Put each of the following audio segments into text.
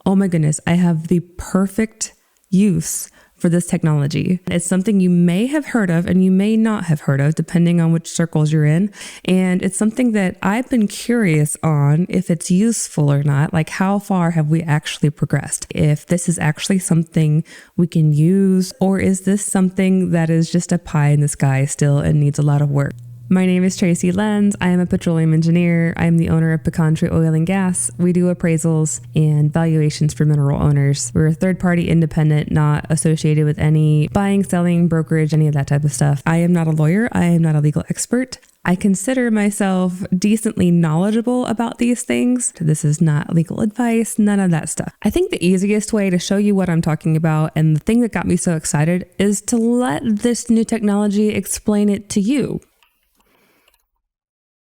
Oh my goodness, I have the perfect use for this technology. It's something you may have heard of and you may not have heard of, depending on which circles you're in. And it's something that I've been curious on if it's useful or not. Like, how far have we actually progressed? If this is actually something we can use, or is this something that is just a pie in the sky still and needs a lot of work? My name is Tracy Lenz. I am a petroleum engineer. I am the owner of PECAN TREE Oil GAS. We do appraisals and valuations for mineral owners. We're a third-party independent, not associated with any buying, selling, brokerage, any of that type of stuff. I am not a lawyer. I am not a legal expert. I consider myself decently knowledgeable about these things. This is not legal advice, none of that stuff. I think the easiest way to show you what I'm talking about, and the thing that got me so excited, is to let this new technology explain it to you.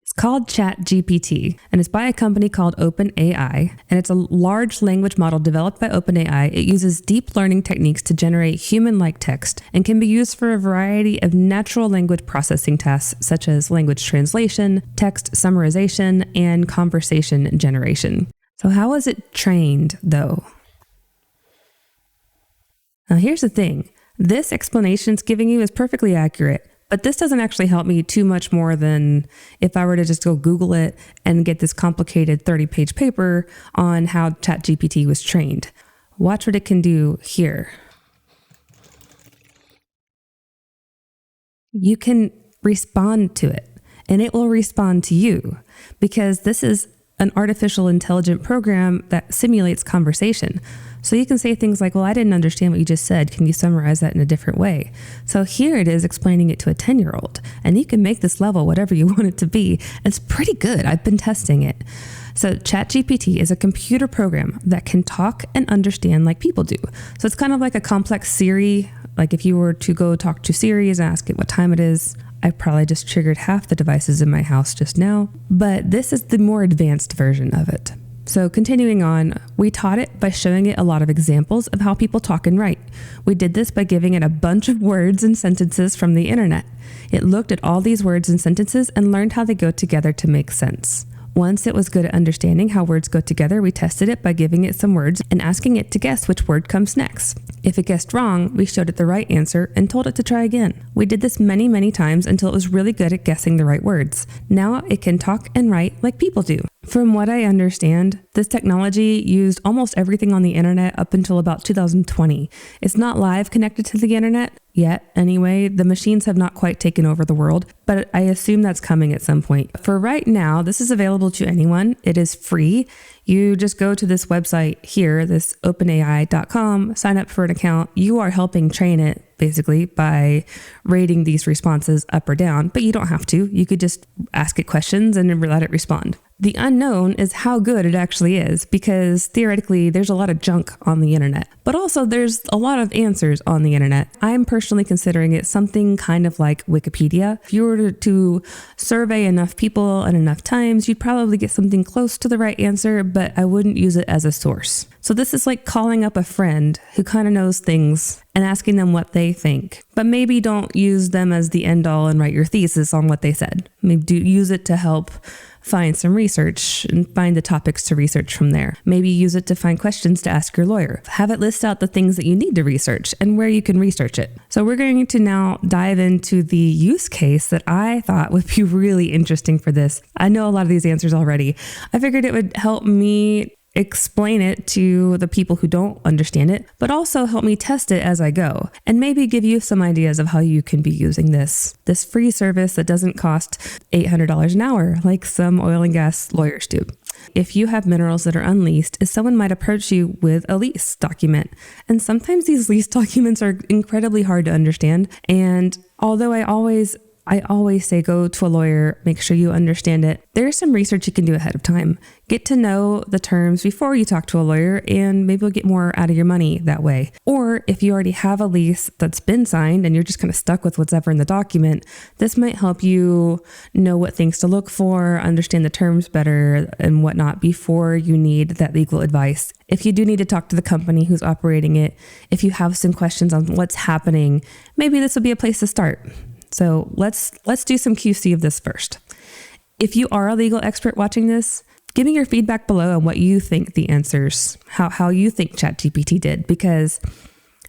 It's called ChatGPT, and it's by a company called OpenAI, and it's a large language model developed by OpenAI. It uses deep learning techniques to generate human-like text and can be used for a variety of natural language processing tasks, such as language translation, text summarization, and conversation generation. So how is it trained, though? Now here's the thing. This explanation it's giving you is perfectly accurate. But this doesn't actually help me too much more than if I were to just go Google it and get this complicated 30-page paper on how ChatGPT was trained. Watch what it can do here. You can respond to it, and it will respond to you, because this is an artificial intelligent program that simulates conversation. So you can say things like, well, I didn't understand what you just said. Can you summarize that in a different way? So here it is explaining it to a 10-year-old, and you can make this level whatever you want it to be. It's pretty good. I've been testing it. So ChatGPT is a computer program that can talk and understand like people do. So it's kind of like a complex Siri. Like if you were to go talk to Siri and ask it what time it is, I probably just triggered half the devices in my house just now, but this is the more advanced version of it. So continuing on, we taught it by showing it a lot of examples of how people talk and write. We did this by giving it a bunch of words and sentences from the internet. It looked at all these words and sentences and learned how they go together to make sense. Once it was good at understanding how words go together, we tested it by giving it some words and asking it to guess which word comes next. If it guessed wrong, we showed it the right answer and told it to try again. We did this many, many times until it was really good at guessing the right words. Now it can talk and write like people do. From what I understand, this technology used almost everything on the internet up until about 2020. It's not live connected to the internet yet. Anyway, the machines have not quite taken over the world, but I assume that's coming at some point. For right now, this is available to anyone. It is free. You just go to this website here, this openai.com, sign up for an account. You are helping train it basically by rating these responses up or down, but you don't have to. You could just ask it questions and let it respond. The unknown is how good it actually is, because theoretically there's a lot of junk on the internet, but also there's a lot of answers on the internet. I'm personally considering it something kind of like Wikipedia. If you were to survey enough people and enough times, you'd probably get something close to the right answer, but I wouldn't use it as a source. So this is like calling up a friend who kind of knows things and asking them what they think, but maybe don't use them as the end all and write your thesis on what they said. Maybe do use it to help find some research and find the topics to research from there. Maybe use it to find questions to ask your lawyer. Have it list out the things that you need to research and where you can research it. So we're going to now dive into the use case that I thought would be really interesting for this. I know a lot of these answers already. I figured it would help me explain it to the people who don't understand it, but also help me test it as I go, and maybe give you some ideas of how you can be using this free service that doesn't cost $800 an hour like some oil and gas lawyers do. If you have minerals that are unleased, someone might approach you with a lease document. And sometimes these lease documents are incredibly hard to understand. And although I always say go to a lawyer, make sure you understand it. There's some research you can do ahead of time. Get to know the terms before you talk to a lawyer, and maybe you'll get more out of your money that way. Or if you already have a lease that's been signed and you're just kind of stuck with whatever in the document, this might help you know what things to look for, understand the terms better and whatnot before you need that legal advice. If you do need to talk to the company who's operating it, if you have some questions on what's happening, maybe this would be a place to start. So let's do some QC of this first. If you are a legal expert watching this, Give me your feedback below on what you think the answers, how you think ChatGPT did, because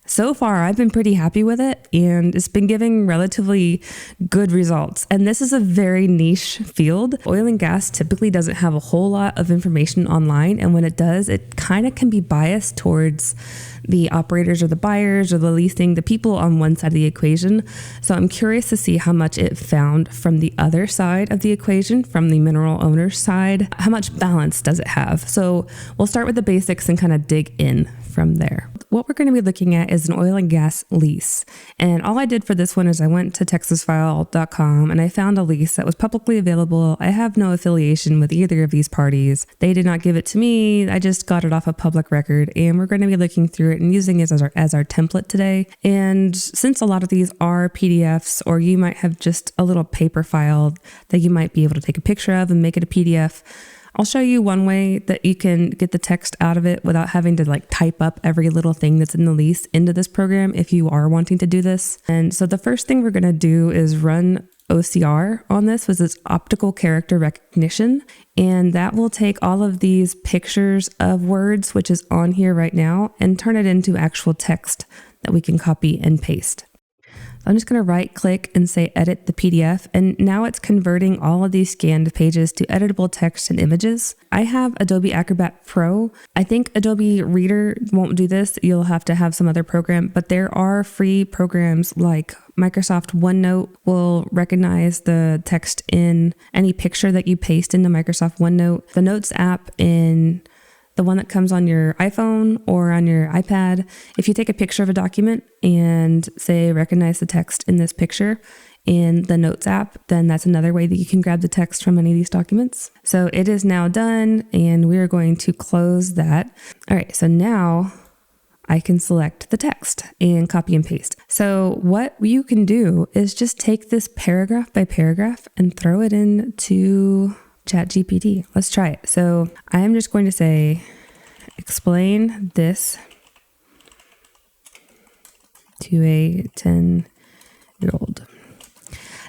so far I've been pretty happy with it and it's been giving relatively good results. And this is a very niche field. Oil and gas typically doesn't have a whole lot of information online. And when it does, it kind of can be biased towards the operators or the buyers or the leasing, the people on one side of the equation. So I'm curious to see how much it found from the other side of the equation, from the mineral owner's side. How much balance does it have? So we'll start with the basics and kind of dig in from there. What we're going to be looking at is an oil and gas lease. And all I did for this one is I went to texasfile.com and I found a lease that was publicly available. I have no affiliation with either of these parties. They did not give it to me. I just got it off a public record, and we're going to be looking through it and using it as our template today. And since a lot of these are PDFs, or you might have just a little paper file that you might be able to take a picture of and make it a PDF, I'll show you one way that you can get the text out of it without having to type up every little thing that's in the lease into this program if you are wanting to do this. And so the first thing we're going to do is run OCR on this, which is optical character recognition. And that will take all of these pictures of words, which is on here right now, and turn it into actual text that we can copy and paste. I'm just going to right click and say edit the PDF, and now it's converting all of these scanned pages to editable text and images. I have Adobe Acrobat Pro. I think Adobe Reader won't do this. You'll have to have some other program, but there are free programs like Microsoft OneNote will recognize the text in any picture that you paste into Microsoft OneNote. The Notes app in the one that comes on your iPhone or on your iPad, if you take a picture of a document and say recognize the text in this picture in the Notes app, then that's another way that you can grab the text from any of these documents. So it is now done, and we are going to close that. All right, so now I can select the text and copy and paste. So what you can do is just take this paragraph by paragraph and throw it into ChatGPT. Let's try it. So I am just going to say, explain this to a 10-year-old.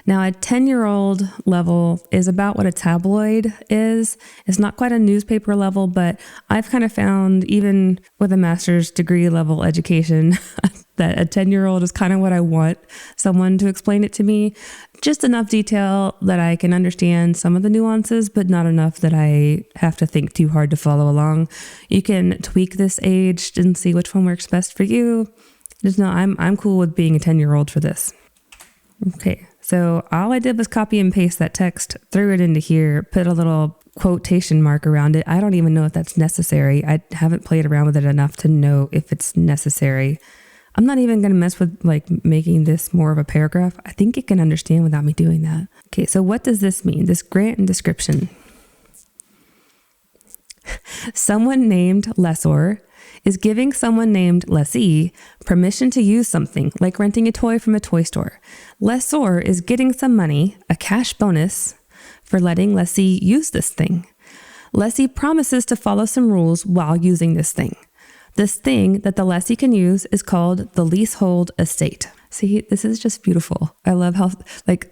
Now, a 10-year-old level is about what a tabloid is. It's not quite a newspaper level, but I've kind of found, even with a master's degree level education, that a 10-year-old is kind of what I want someone to explain it to me. Just enough detail that I can understand some of the nuances, but not enough that I have to think too hard to follow along. You can tweak this age and see which one works best for you. Just know I'm cool with being a 10-year-old for this. Okay, so all I did was copy and paste that text, threw it into here, put a little quotation mark around it. I don't even know if that's necessary. I haven't played around with it enough to know if it's necessary. I'm not even going to mess with making this more of a paragraph. I think it can understand without me doing that. Okay, so what does this mean? This grant and description. Someone named lessor is giving someone named lessee permission to use something, like renting a toy from a toy store. Lessor is getting some money, a cash bonus, for letting lessee use this thing. Lessee promises to follow some rules while using this thing. This thing that the lessee can use is called the leasehold estate. See, this is just beautiful. I love how,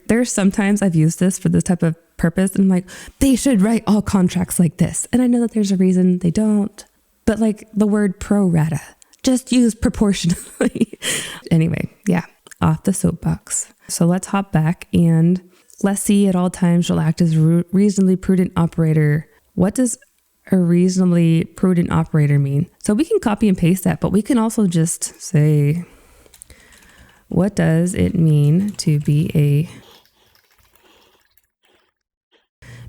there's sometimes I've used this for this type of purpose, and I'm like, they should write all contracts like this. And I know that there's a reason they don't, but the word pro rata, just use proportionally. Anyway, yeah, off the soapbox. So let's hop back, and lessee at all times shall act as a reasonably prudent operator. What does a reasonably prudent operator mean? So we can copy and paste that, but we can also just say, what does it mean to be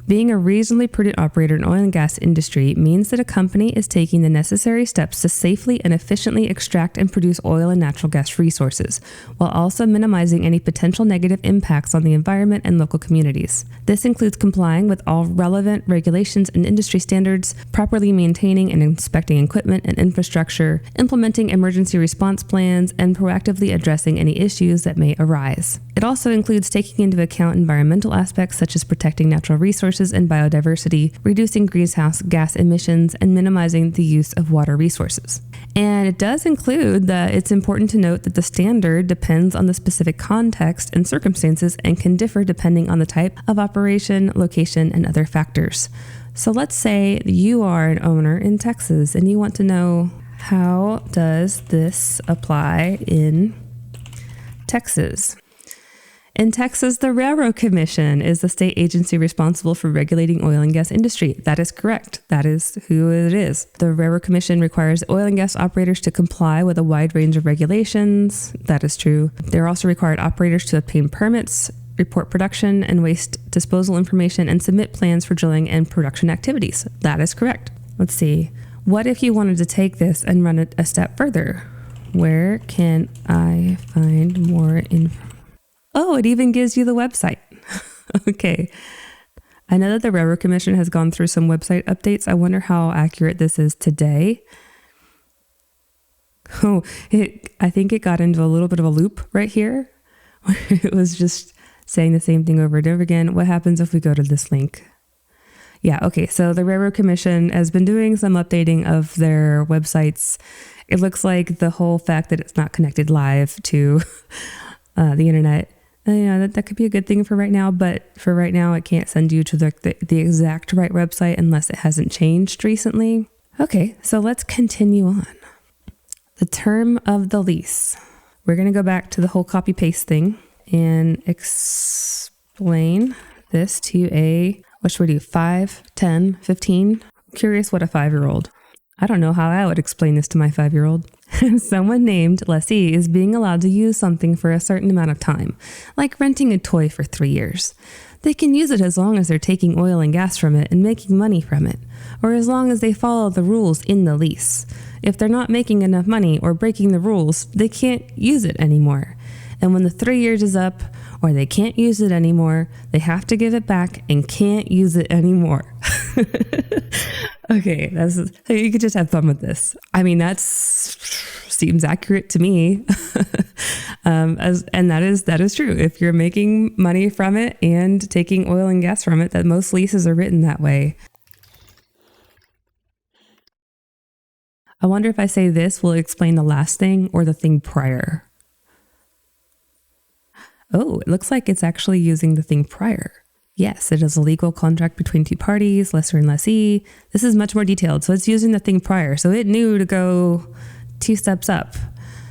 Being a reasonably prudent operator in oil and gas industry means that a company is taking the necessary steps to safely and efficiently extract and produce oil and natural gas resources, while also minimizing any potential negative impacts on the environment and local communities. This includes complying with all relevant regulations and industry standards, properly maintaining and inspecting equipment and infrastructure, implementing emergency response plans, and proactively addressing any issues that may arise. It also includes taking into account environmental aspects such as protecting natural resources and biodiversity, reducing greenhouse gas emissions, and minimizing the use of water resources. And it does include that it's important to note that the standard depends on the specific context and circumstances and can differ depending on the type of operation, location, and other factors. So let's say you are an owner in Texas and you want to know, how does this apply in Texas? In Texas, the Railroad Commission is the state agency responsible for regulating oil and gas industry. That is correct. That is who it is. The Railroad Commission requires oil and gas operators to comply with a wide range of regulations. That is true. They're also required operators to obtain permits, report production and waste disposal information, and submit plans for drilling and production activities. That is correct. Let's see. What if you wanted to take this and run it a step further? Where can I find more information? Oh, it even gives you the website. Okay. I know that the Railroad Commission has gone through some website updates. I wonder how accurate this is today. Oh, I think it got into a little bit of a loop right here. It was just saying the same thing over and over again. What happens if we go to this link? Yeah, okay. So the Railroad Commission has been doing some updating of their websites. It looks like the whole fact that it's not connected live to the internet, that could be a good thing for right now, but for right now, it can't send you to the exact right website unless it hasn't changed recently. Okay, so let's continue on. The term of the lease. We're going to go back to the whole copy paste thing and explain this to what should we do, 5, 10, 15? I'm curious what a 5-year-old. I don't know how I would explain this to my 5-year-old. Someone named lessee is being allowed to use something for a certain amount of time, like renting a toy for 3 years. They can use it as long as they're taking oil and gas from it and making money from it, or as long as they follow the rules in the lease. If they're not making enough money or breaking the rules, they can't use it anymore. And when the 3 years is up, or they can't use it anymore, they have to give it back and can't use it anymore. Okay, so you could just have fun with this. I mean, that seems accurate to me. And that is true. If you're making money from it and taking oil and gas from it, that most leases are written that way. I wonder if I say this will explain the last thing or the thing prior. Oh, it looks like it's actually using the thing prior. Yes, it is a legal contract between two parties, lessor and lessee. This is much more detailed. So it's using the thing prior. So it knew to go 2 steps up.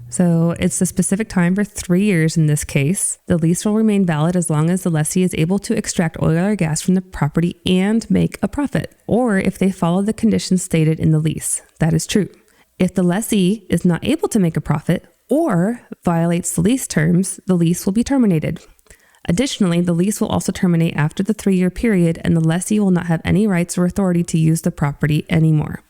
So it's a specific time for 3 years in this case. The lease will remain valid as long as the lessee is able to extract oil or gas from the property and make a profit, or if they follow the conditions stated in the lease. That is true. If the lessee is not able to make a profit or violates the lease terms, the lease will be terminated. Additionally, the lease will also terminate after the 3-year period, and the lessee will not have any rights or authority to use the property anymore.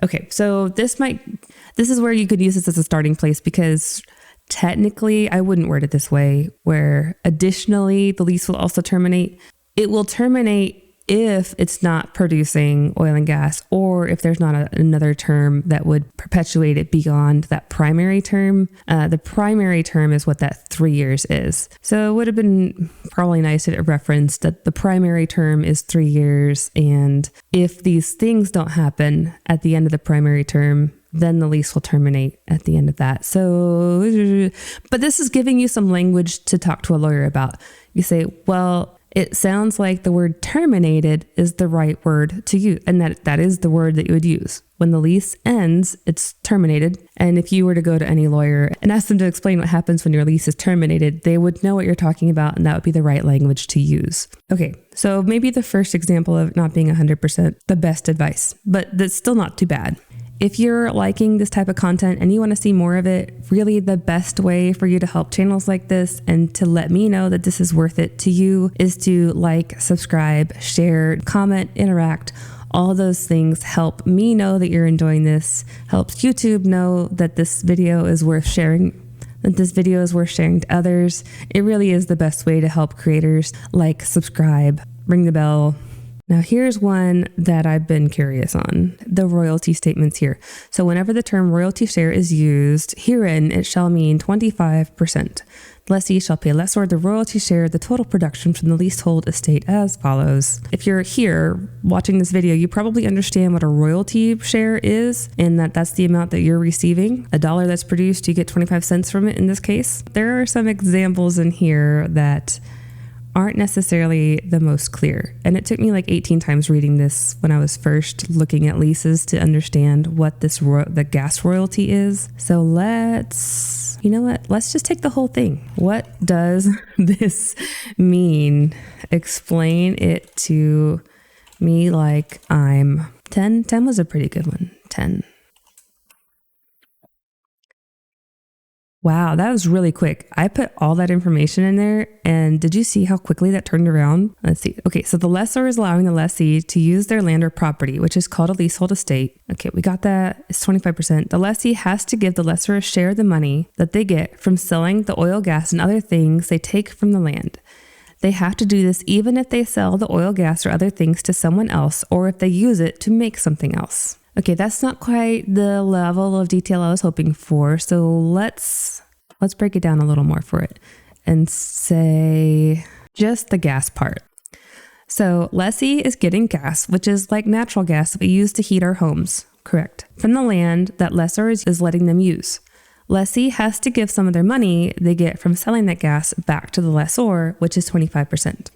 Okay, so this is where you could use this as a starting place, because technically I wouldn't word it this way, where additionally the lease will also terminate. It will terminate if it's not producing oil and gas, or if there's not another term that would perpetuate it beyond that primary term. The primary term is what that 3 years is. So it would have been probably nice if it referenced that the primary term is 3 years, and if these things don't happen at the end of the primary term, then the lease will terminate at the end of that. So, but this is giving you some language to talk to a lawyer about. You say, well, it sounds like the word terminated is the right word to use, and that is the word that you would use. When the lease ends, it's terminated. And if you were to go to any lawyer and ask them to explain what happens when your lease is terminated, they would know what you're talking about, and that would be the right language to use. Okay, so maybe the first example of not being 100% the best advice, but that's still not too bad. If you're liking this type of content and you want to see more of it, really the best way for you to help channels like this and to let me know that this is worth it to you is to like, subscribe, share, comment, interact. All those things help me know that you're enjoying this, helps YouTube know that this video is worth sharing, to others. It really is the best way to help creators. Like, subscribe, ring the bell. Now, here's one that I've been curious on, the royalty statements here. So whenever the term royalty share is used, herein it shall mean 25%. Lessee shall pay lessor the royalty share of the total production from the leasehold estate as follows. If you're here watching this video, you probably understand what a royalty share is, and that's the amount that you're receiving. $1 that's produced, you get 25 cents from it in this case. There are some examples in here that aren't necessarily the most clear. And it took me like 18 times reading this when I was first looking at leases to understand what the gas royalty is. So you know what? Let's just take the whole thing. What does this mean? Explain it to me like I'm 10. 10 was a pretty good one. 10. Wow, that was really quick. I put all that information in there, and did you see how quickly that turned around? Let's see. Okay, so the lessor is allowing the lessee to use their land or property, which is called a leasehold estate. Okay, we got that. It's 25%. The lessee has to give the lessor a share of the money that they get from selling the oil, gas, and other things they take from the land. They have to do this even if they sell the oil, gas, or other things to someone else, or if they use it to make something else. Okay, that's not quite the level of detail I was hoping for. So let's break it down a little more for it and say just the gas part. So lessee is getting gas, which is like natural gas that we use to heat our homes, correct? From the land that lessor is letting them use. Lessee has to give some of their money they get from selling that gas back to the lessor, which is 25%.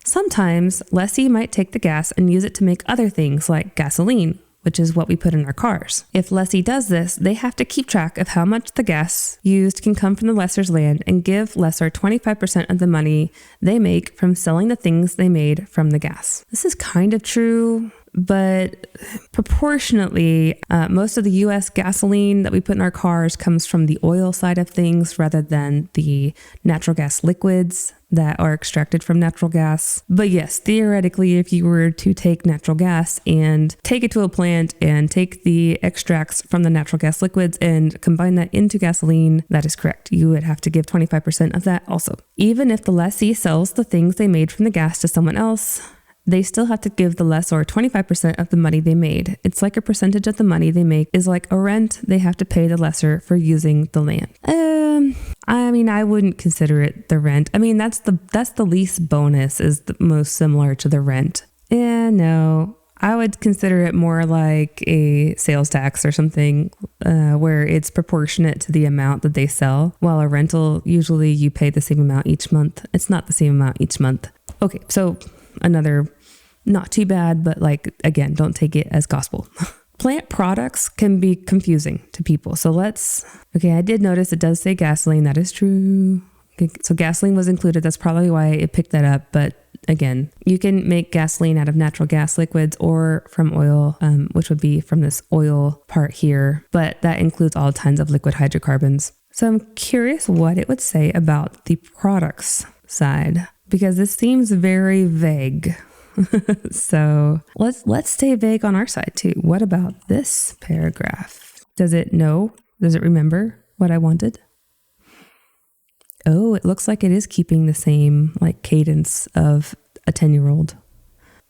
Sometimes lessee might take the gas and use it to make other things like gasoline, which is what we put in our cars. If lessee does this, they have to keep track of how much the gas used can come from the lessor's land and give lessor 25% of the money they make from selling the things they made from the gas. This is kind of true, but proportionately, most of the U.S. gasoline that we put in our cars comes from the oil side of things rather than the natural gas liquids that are extracted from natural gas. But yes, theoretically, if you were to take natural gas and take it to a plant and take the extracts from the natural gas liquids and combine that into gasoline, that is correct. You would have to give 25% of that also. Even if the lessee sells the things they made from the gas to someone else, they still have to give the lessor 25% of the money they made. It's like a percentage of the money they make is like a rent they have to pay the lessor for using the land. I wouldn't consider it the rent. That's the lease bonus is the most similar to the rent. No, I would consider it more like a sales tax or something where it's proportionate to the amount that they sell. While a rental, usually you pay the same amount each month. It's not the same amount each month. Okay, so another not too bad, but again, don't take it as gospel. Plant products can be confusing to people. So I did notice it does say gasoline. That is true. Okay, so gasoline was included. That's probably why it picked that up. But again, you can make gasoline out of natural gas liquids or from oil, which would be from this oil part here. But that includes all kinds of liquid hydrocarbons. So I'm curious what it would say about the products side, because this seems very vague. So let's stay vague on our side too. What about this paragraph? Does it know? Does it remember what I wanted? Oh, it looks like it is keeping the same cadence of a 10-year-old.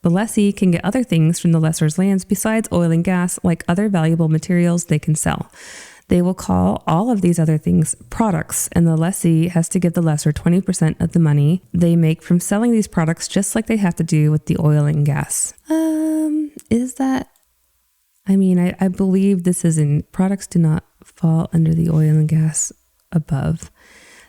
The lessee can get other things from the lessor's lands besides oil and gas, like other valuable materials they can sell. They will call all of these other things products, and the lessee has to give the lessor 20% of the money they make from selling these products, just like they have to do with the oil and gas. Is that? I believe this is in products do not fall under the oil and gas above.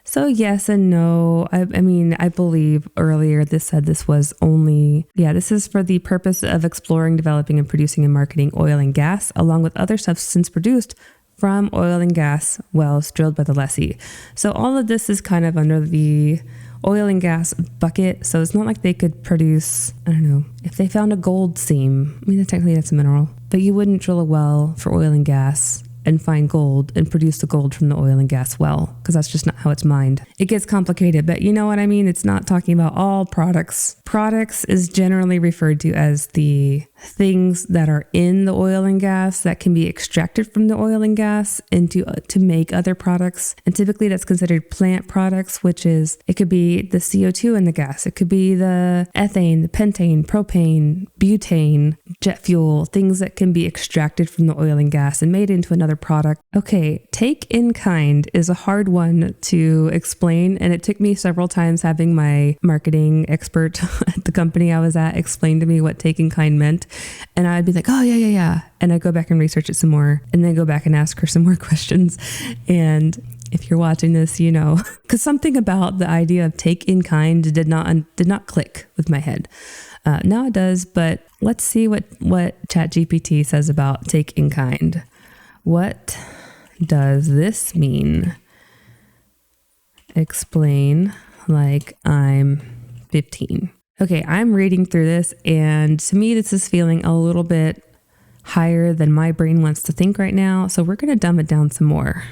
So yes and no. I believe earlier this said this was only, this is for the purpose of exploring, developing, and producing and marketing oil and gas, along with other substances produced from oil and gas wells drilled by the lessee. So all of this is kind of under the oil and gas bucket. So it's not like they could produce, if they found a gold seam, technically that's a mineral, but you wouldn't drill a well for oil and gas and find gold and produce the gold from the oil and gas well, because that's just not how it's mined. It gets complicated, but you know what I mean? It's not talking about all products. Products is generally referred to as the things that are in the oil and gas that can be extracted from the oil and gas into to make other products. And typically that's considered plant products, which is, it could be the CO2 in the gas. It could be the ethane, the pentane, propane, butane, jet fuel, things that can be extracted from the oil and gas and made into another product. Okay, take in kind is a hard one to explain, and it took me several times having my marketing expert at the company I was at explain to me what take in kind meant, and I'd be like, oh yeah, and I'd go back and research it some more, and then go back and ask her some more questions, and If you're watching this, you know, because something about the idea of take in kind did not click with my head. Now it does, but let's see what ChatGPT says about take in kind. What does this mean? Explain like I'm 15. Okay, I'm reading through this, and to me, this is feeling a little bit higher than my brain wants to think right now. So we're going to dumb it down some more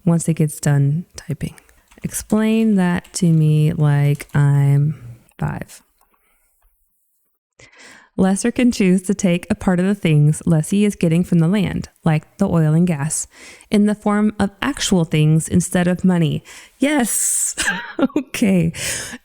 once it gets done typing. Explain that to me like I'm 5. Lessor can choose to take a part of the things lessee is getting from the land, like the oil and gas, in the form of actual things instead of money. Yes. Okay.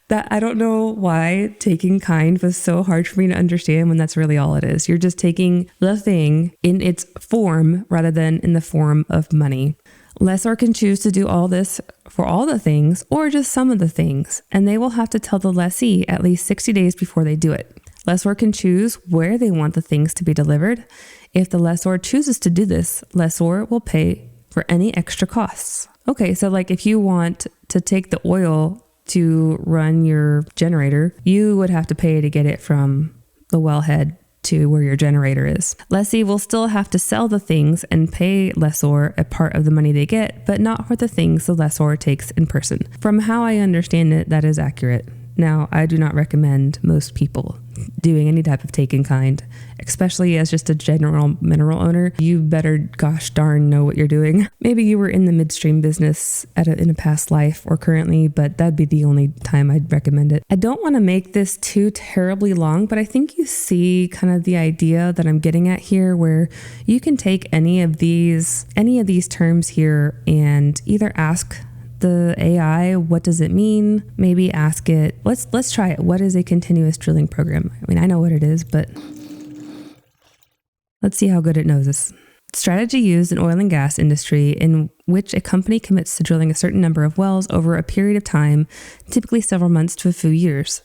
That I don't know why taking kind was so hard for me to understand when that's really all it is. You're just taking the thing in its form rather than in the form of money. Lessor can choose to do all this for all the things or just some of the things, and they will have to tell the lessee at least 60 days before they do it. Lessor can choose where they want the things to be delivered. If the lessor chooses to do this, lessor will pay for any extra costs. Okay, so like if you want to take the oil to run your generator, you would have to pay to get it from the wellhead to where your generator is. Lessee will still have to sell the things and pay lessor a part of the money they get, but not for the things the lessor takes in person. From how I understand it, that is accurate. Now, I do not recommend most people doing any type of take in kind, especially as just a general mineral owner. You better gosh darn know what you're doing. Maybe you were in the midstream business in a past life or currently, but that'd be the only time I'd recommend it. I don't want to make this too terribly long, but I think you see kind of the idea that I'm getting at here, where you can take any of these terms here and either ask the AI, what does it mean? Maybe ask it, let's try it. What is a continuous drilling program? I mean, I know what it is, but let's see how good it knows this. Strategy used in oil and gas industry in which a company commits to drilling a certain number of wells over a period of time, typically several months to a few years.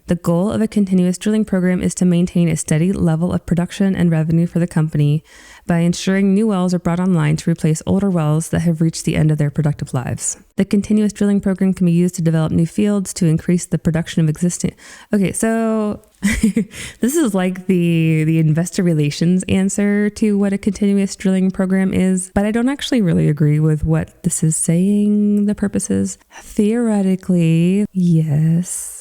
The goal of a continuous drilling program is to maintain a steady level of production and revenue for the company by ensuring new wells are brought online to replace older wells that have reached the end of their productive lives. The continuous drilling program can be used to develop new fields to increase the production of existing. Okay, so this is like the investor relations answer to what a continuous drilling program is, but I don't actually really agree with what this is saying the purpose is. Theoretically, yes.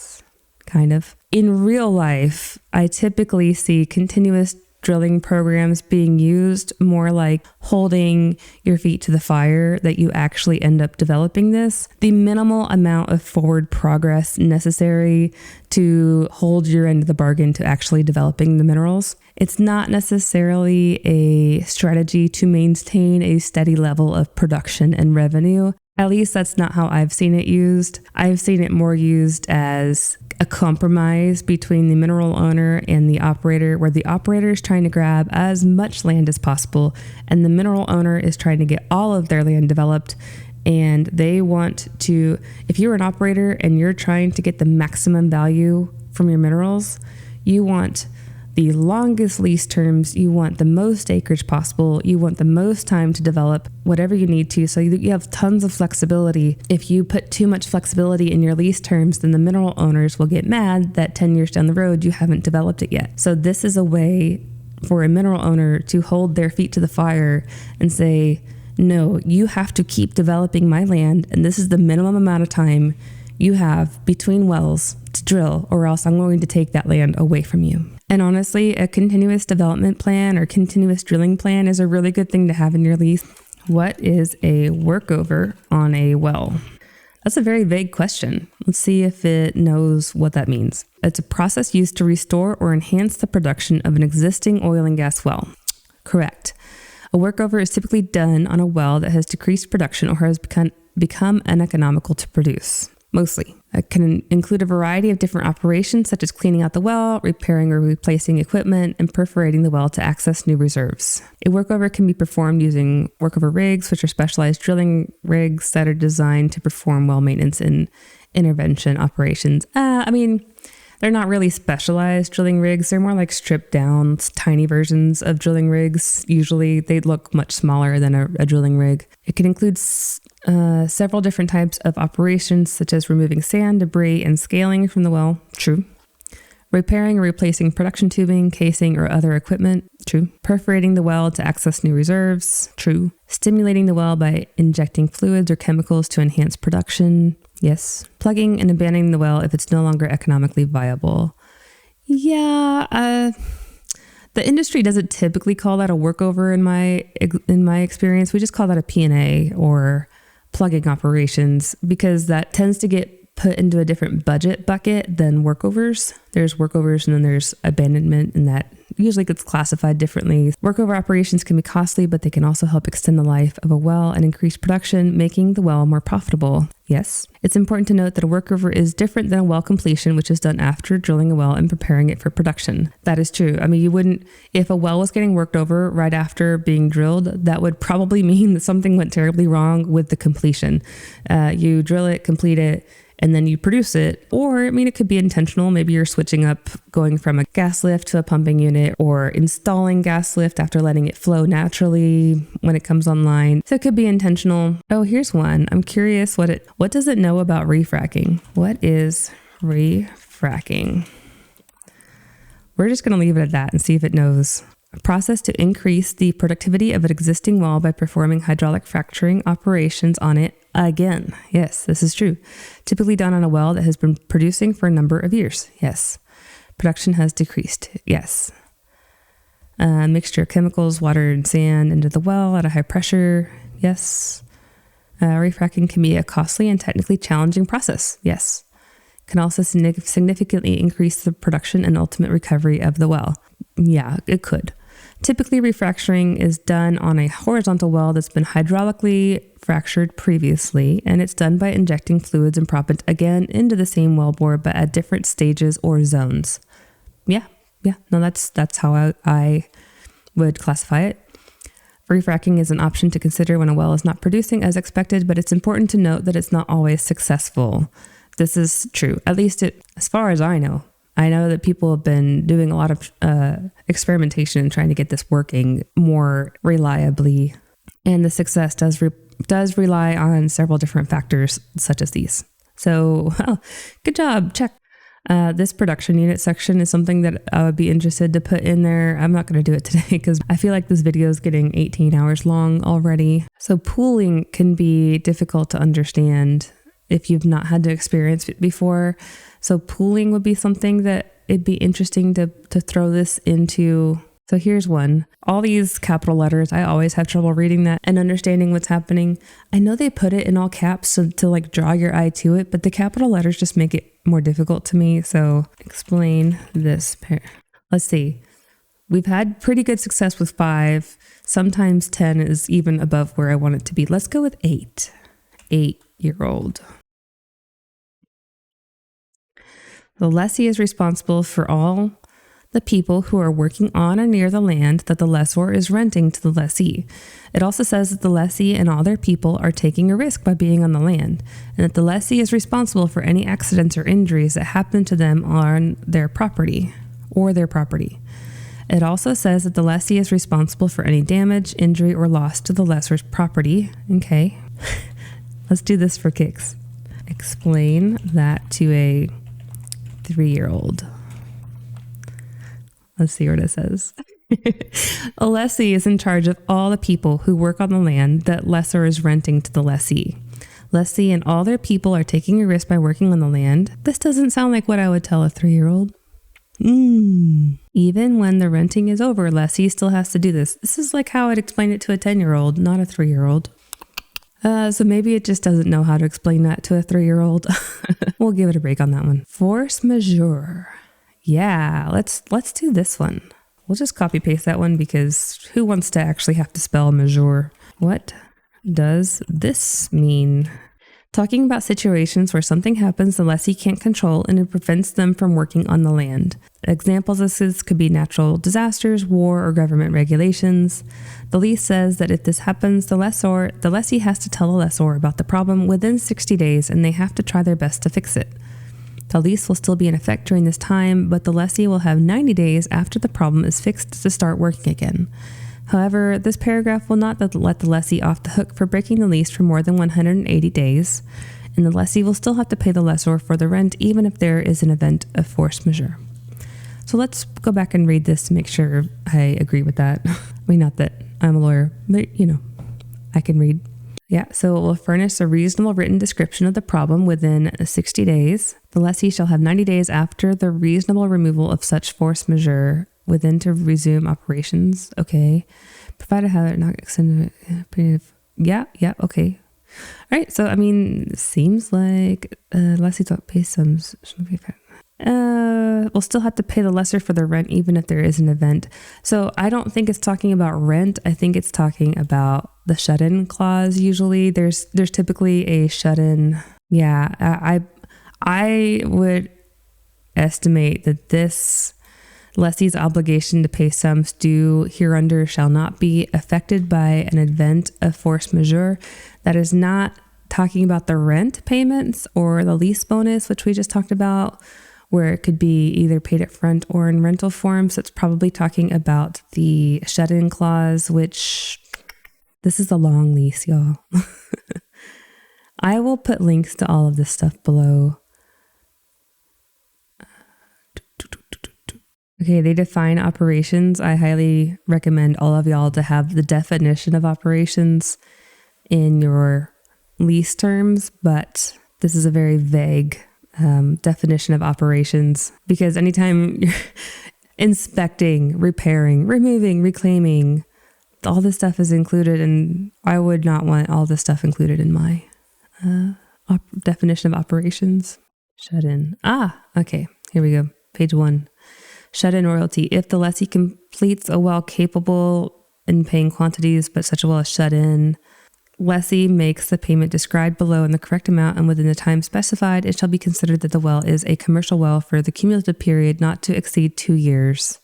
Kind of. In real life, I typically see continuous drilling programs being used more like holding your feet to the fire, that you actually end up developing this. The minimal amount of forward progress necessary to hold your end of the bargain to actually developing the minerals. It's not necessarily a strategy to maintain a steady level of production and revenue. At least that's not how I've seen it used. I've seen it more used as a compromise between the mineral owner and the operator, where the operator is trying to grab as much land as possible and the mineral owner is trying to get all of their land developed. And they want to, if you're an operator and you're trying to get the maximum value from your minerals, you want the longest lease terms, you want the most acreage possible, you want the most time to develop whatever you need to, so you have tons of flexibility. If you put too much flexibility in your lease terms, then the mineral owners will get mad that 10 years down the road you haven't developed it yet. So this is a way for a mineral owner to hold their feet to the fire and say, no, you have to keep developing my land, and this is the minimum amount of time you have between wells to drill, or else I'm going to take that land away from you. And honestly, a continuous development plan or continuous drilling plan is a really good thing to have in your lease. What is a workover on a well? That's a very vague question. Let's see if it knows what that means. It's a process used to restore or enhance the production of an existing oil and gas well. Correct. A workover is typically done on a well that has decreased production or has become uneconomical to produce. Mostly. It can include a variety of different operations, such as cleaning out the well, repairing or replacing equipment, and perforating the well to access new reserves. A workover can be performed using workover rigs, which are specialized drilling rigs that are designed to perform well maintenance and intervention operations. They're not really specialized drilling rigs. They're more like stripped down, tiny versions of drilling rigs. Usually they look much smaller than a drilling rig. It can include several different types of operations, such as removing sand, debris, and scaling from the well. True. Repairing or replacing production tubing, casing, or other equipment. True. Perforating the well to access new reserves. True. Stimulating the well by injecting fluids or chemicals to enhance production. Yes. Plugging and abandoning the well if it's no longer economically viable. Yeah. The industry doesn't typically call that a workover in my experience. We just call that a P&A or plugging operations, because that tends to get put into a different budget bucket than workovers. There's workovers and then there's abandonment, and that usually gets classified differently. Workover operations can be costly, but they can also help extend the life of a well and increase production, making the well more profitable. Yes. It's important to note that a workover is different than a well completion, which is done after drilling a well and preparing it for production. That is true. I mean, you wouldn't, if a well was getting worked over right after being drilled, that would probably mean that something went terribly wrong with the completion. You drill it, complete it, and then you produce it. Or, I mean, it could be intentional. Maybe you're switching up, going from a gas lift to a pumping unit, or installing gas lift after letting it flow naturally when it comes online. So it could be intentional. Oh, here's one. I'm curious what does it know about refracking? What is refracking? We're just going to leave it at that and see if it knows. A process to increase the productivity of an existing well by performing hydraulic fracturing operations on it again. Yes, this is true. Typically done on a well that has been producing for a number of years. Yes. Production has decreased. Yes. Mixture of chemicals, water, and sand into the well at a high pressure. Yes. Refracking can be a costly and technically challenging process. Yes. Can also significantly increase the production and ultimate recovery of the well. Yeah, it could. Typically, refracturing is done on a horizontal well that's been hydraulically fractured previously, and it's done by injecting fluids and proppant again into the same wellbore, but at different stages or zones. Yeah. No, that's how I would classify it. Refracking is an option to consider when a well is not producing as expected, but it's important to note that it's not always successful. This is true, at least as far as I know. I know that people have been doing a lot of experimentation and trying to get this working more reliably. And the success does rely on several different factors, such as these. So, good job. Check. This production unit section is something that I would be interested to put in there. I'm not going to do it today because I feel like this video is getting 18 hours long already. So pooling can be difficult to understand if you've not had to experience it before. So pooling would be something that it'd be interesting to throw this into. So here's one. All these capital letters, I always have trouble reading that and understanding what's happening. I know they put it in all caps to like draw your eye to it, but the capital letters just make it more difficult to me. So explain this pair. Let's see. We've had pretty good success with 5. Sometimes 10 is even above where I want it to be. Let's go with 8. 8-year-old. The lessee is responsible for all the people who are working on or near the land that the lessor is renting to the lessee. It also says that the lessee and all their people are taking a risk by being on the land, and that the lessee is responsible for any accidents or injuries that happen to them on their property or their property. It also says that the lessee is responsible for any damage, injury, or loss to the lessor's property. Okay, let's do this for kicks. Explain that to a 3-year-old. Let's see what it says. A lessee is in charge of all the people who work on the land that lessor is renting to the lessee. Lessee and all their people are taking a risk by working on the land. This doesn't sound like what I would tell a 3-year-old. Even when the renting is over, lessee still has to do this. This is like how I'd explain it to a 10-year-old, not a 3-year-old. So maybe it just doesn't know how to explain that to a 3-year-old. We'll give it a break on that one. Force majeure. Yeah, let's do this one. We'll just copy paste that one because who wants to actually have to spell majeure? What does this mean? Talking about situations where something happens the lessee can't control and it prevents them from working on the land. Examples of this could be natural disasters, war, or government regulations. The lease says that if this happens, the lessee has to tell the lessor about the problem within 60 days and they have to try their best to fix it. The lease will still be in effect during this time, but the lessee will have 90 days after the problem is fixed to start working again. However, this paragraph will not let the lessee off the hook for breaking the lease for more than 180 days, and the lessee will still have to pay the lessor for the rent even if there is an event of force majeure. So let's go back and read this to make sure I agree with that. I mean, not that I'm a lawyer, but I can read. Yeah, so it will furnish a reasonable written description of the problem within 60 days. The lessee shall have 90 days after the reasonable removal of such force majeure within to resume operations. Okay. Provided how they're not extended. Yeah, okay. All right, so seems like lessee don't pay sums. We'll still have to pay the lessor for the rent even if there is an event. So I don't think it's talking about rent. I think it's talking about the shut-in clause. Usually there's typically a shut-in. Yeah, I would estimate that this lessee's obligation to pay sums due hereunder shall not be affected by an event of force majeure. That is not talking about the rent payments or the lease bonus, which we just talked about, where it could be either paid up front or in rental form. So it's probably talking about the shut-in clause, which this is a long lease, y'all. I will put links to all of this stuff below. Okay, they define operations. I highly recommend all of y'all to have the definition of operations in your lease terms, but this is a very vague definition of operations, because anytime you're inspecting, repairing, removing, reclaiming, all this stuff is included, and I would not want all this stuff included in my definition of operations. Shut in. Okay, here we go. Page 1. Shut-in royalty. If the lessee completes a well capable in paying quantities, but such a well is shut in, lessee makes the payment described below in the correct amount and within the time specified, it shall be considered that the well is a commercial well for the cumulative period not to exceed 2 years.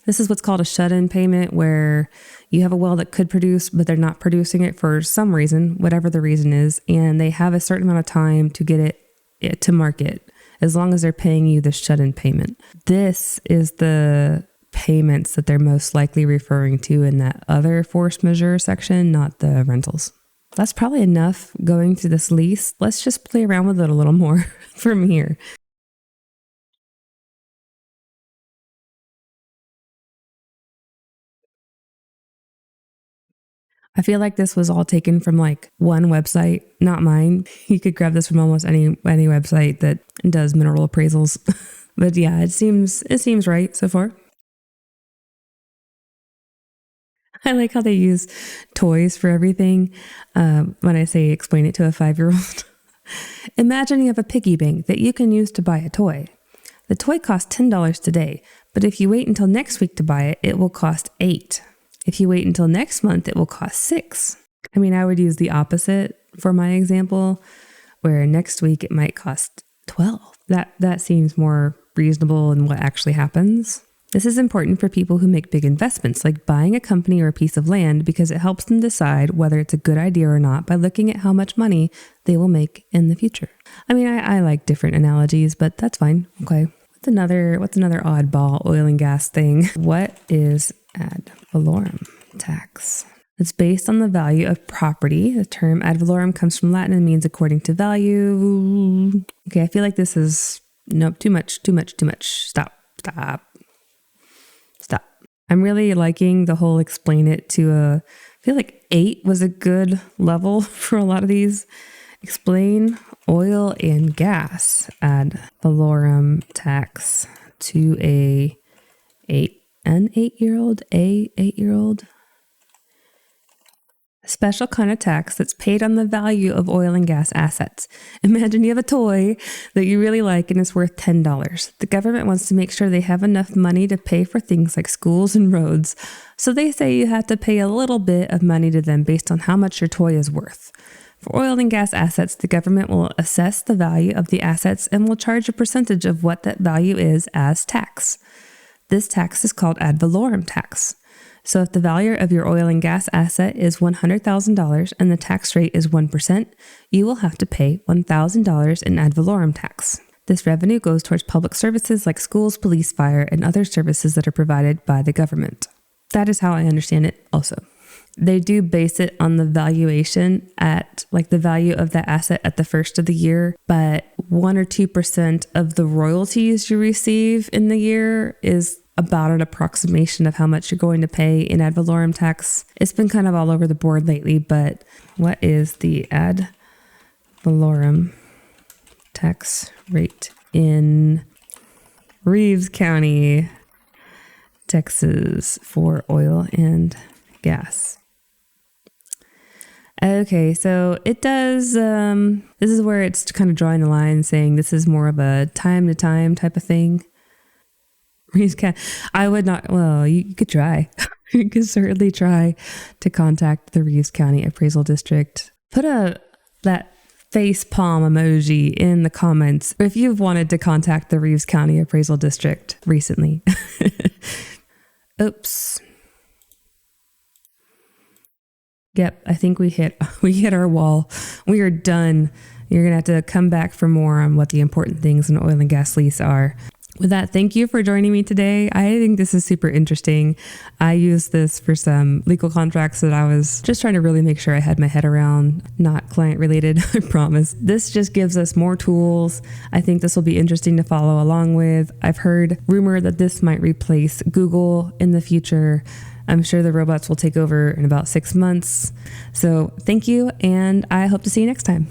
This is what's called a shut-in payment, where you have a well that could produce, but they're not producing it for some reason, whatever the reason is, and they have a certain amount of time to get it to market, as long as they're paying you the shut-in payment. This is the payments that they're most likely referring to in that other force majeure section, not the rentals. That's probably enough going through this lease. Let's just play around with it a little more from here. I feel like this was all taken from like one website, not mine. You could grab this from almost any website that does mineral appraisals. But yeah, it seems right so far. I like how they use toys for everything. When I say explain it to a 5-year-old. Imagine you have a piggy bank that you can use to buy a toy. The toy costs $10 today, but if you wait until next week to buy it, it will cost $8. If you wait until next month, it will cost $6. I would use the opposite for my example, where next week it might cost $12. That seems more reasonable in what actually happens. This is important for people who make big investments, like buying a company or a piece of land, because it helps them decide whether it's a good idea or not by looking at how much money they will make in the future. I like different analogies, but that's fine. Okay. What's another oddball oil and gas thing? What is ad valorem tax? It's based on the value of property. The term ad valorem comes from Latin and means according to value. Okay, I feel like this is, nope, too much. Stop. I'm really liking the whole explain it to I feel like 8 was a good level for a lot of these. Explain oil and gas ad valorem tax to an 8-year-old. A special kind of tax that's paid on the value of oil and gas assets. Imagine you have a toy that you really like and it's worth $10. The government wants to make sure they have enough money to pay for things like schools and roads. So they say you have to pay a little bit of money to them based on how much your toy is worth. For oil and gas assets, the government will assess the value of the assets and will charge a percentage of what that value is as tax. This tax is called ad valorem tax. So if the value of your oil and gas asset is $100,000 and the tax rate is 1%, you will have to pay $1,000 in ad valorem tax. This revenue goes towards public services like schools, police, fire, and other services that are provided by the government. That is how I understand it also. They do base it on the valuation at like the value of that asset at the first of the year, but 1 or 2% of the royalties you receive in the year is about an approximation of how much you're going to pay in ad valorem tax. It's been kind of all over the board lately, but what is the ad valorem tax rate in Reeves County, Texas for oil and gas? Okay, so it does, this is where it's kind of drawing the line saying this is more of a time to time type of thing. Reeves County, I would not, well, you could try. You could certainly try to contact the Reeves County Appraisal District. Put that face palm emoji in the comments if you've wanted to contact the Reeves County Appraisal District recently. Oops. Yep, I think we hit our wall. We are done. You're going to have to come back for more on what the important things in oil and gas lease are. With that, thank you for joining me today. I think this is super interesting. I used this for some legal contracts that I was just trying to really make sure I had my head around, not client related, I promise. This just gives us more tools. I think this will be interesting to follow along with. I've heard rumor that this might replace Google in the future. I'm sure the robots will take over in about 6 months. So thank you, and I hope to see you next time.